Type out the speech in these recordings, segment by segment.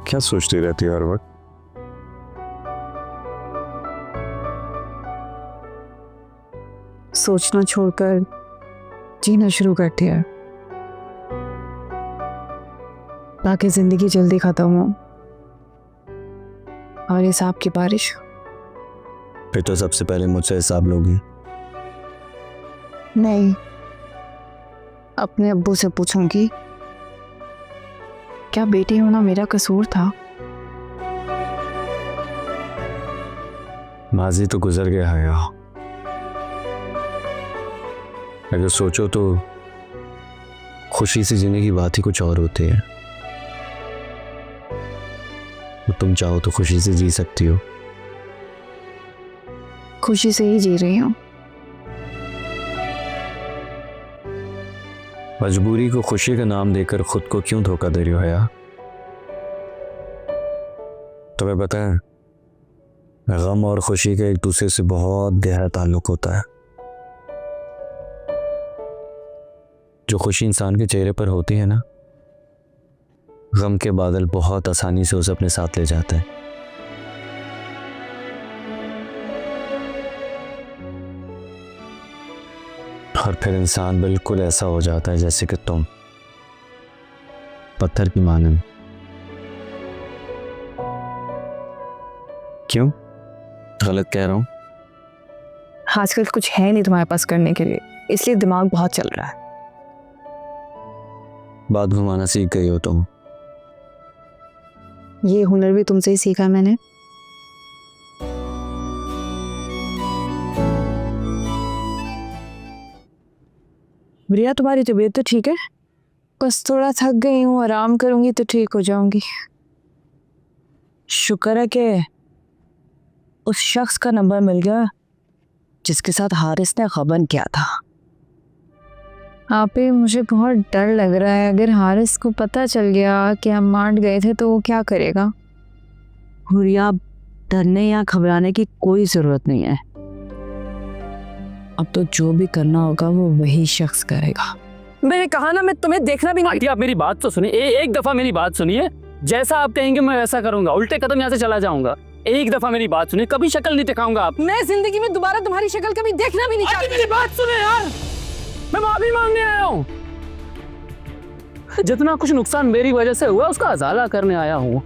क्या सोचती रहती है हर वक्त? सोचना छोड़कर जीना शुरू करती है ताकि जिंदगी जल्दी खत्म हो और हिसाब की बारिश। फिर तो सबसे पहले मुझसे हिसाब लोगी। नहीं, अपने अब्बू से पूछूंगी क्या बेटी होना मेरा कसूर था। माजी तो गुजर गया है यार। अगर सोचो तो खुशी से जीने की बात ही कुछ और होती है। तुम चाहो तो खुशी से जी सकती हो। खुशी से ही जी रही हूँ। मजबूरी को खुशी का नाम देकर खुद को क्यों धोखा दे रही हो हया? तुम्हें पता है गम और खुशी का एक दूसरे से बहुत गहरा ताल्लुक होता है। जो खुशी इंसान के चेहरे पर होती है ना, गम के बादल बहुत आसानी से उसे अपने साथ ले जाते हैं। और फिर इंसान बिल्कुल ऐसा हो जाता है जैसे कि तुम पत्थर की मानन। क्यों गलत कह रहा हूं? आजकल कुछ है नहीं तुम्हारे पास करने के लिए, इसलिए दिमाग बहुत चल रहा है। बात घुमाना सीख गई हो तुम। ये हुनर भी तुमसे ही सीखा मैंने। प्रिया, तुम्हारी तबीयत तो ठीक है? बस थोड़ा थक गई हूँ, आराम करूंगी तो ठीक हो जाऊंगी। शुक्र है कि उस शख्स का नंबर मिल गया जिसके साथ हारिस ने गबन किया था। आप ही, मुझे बहुत डर लग रहा है। अगर हारिस को पता चल गया कि हम मांड गए थे तो वो क्या करेगा? हुरिया, डरने या घबराने की कोई जरूरत नहीं है। अब तो जो भी करना होगा वो वही शख्स करेगा। मैंने कहा ना, मैं तुम्हें देखना भी नहीं। आप मेरी बात तो सुनिए, एक दफा मेरी बात सुनिए। जैसा आप कहेंगे मैं वैसा करूंगा, उल्टे कदम यहाँ से चला जाऊंगा। एक दफा मेरी बात सुनिए, कभी शक्ल नहीं दिखाऊंगा आप। मैं जिंदगी में दोबारा तुम्हारी शक्ल कभी देखना भी नहीं चाहती। मेरी बात सुने यार, मैं माफी मांगने आया हूँ। जितना कुछ नुकसान मेरी वजह से हुआ उसका अजाला करने आया हूँ।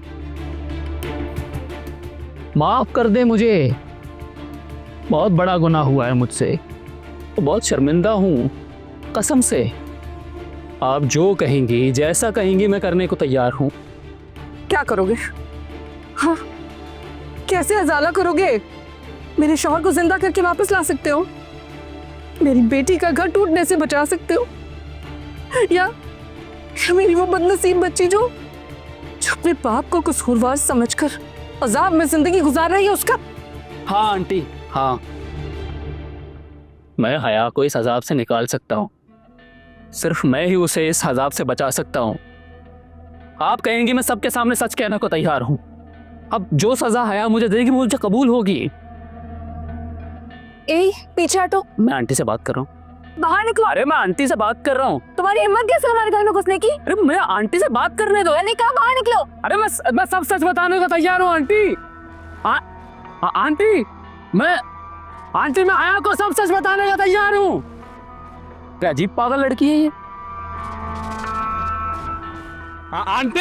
माफ कर दे मुझे, बहुत बड़ा गुनाह हुआ है मुझसे, बहुत शर्मिंदा हूँ। कसम से आप जो कहेंगी, जैसा कहेंगी मैं करने को तैयार हूँ। क्या करोगे? हाँ, कैसे अजाला करोगे? मेरे शौहर को जिंदा करके वापस ला सकते हो? मेरी बेटी का घर टूटने से बचा सकते हो? या मेरी वो बदनसीब बच्ची जो अपने बाप को कसूरवार समझकर अजाब में जिंदगी गुजार रही है उसका? हाँ आंटी, हाँ, मैं हया को इस अजाब से निकाल सकता हूँ। सिर्फ मैं ही उसे इस अजाब से बचा सकता हूँ। आप कहेंगे, मैं सबके सामने सच कहने को तैयार हूँ। अब जो सजा हया मुझे देगी मुझे कबूल होगी। पीछे हटो, मैं आंटी से बात कर रहा हूँ। बाहर निकलो। अरे मैं आंटी से बात कर रहा हूँ। तुम्हारी हिम्मत कैसे हमारे घर में घुसने की? अरे मैं आंटी से बात करने दो। मैंने कहा बाहर निकलो। अरे मैं सब सच बताने को तैयार हूँ आंटी। आंटी मैं आया को सब सच बताने का तैयार हूँ। क्या अजीब पागल लड़की है ये। आंटी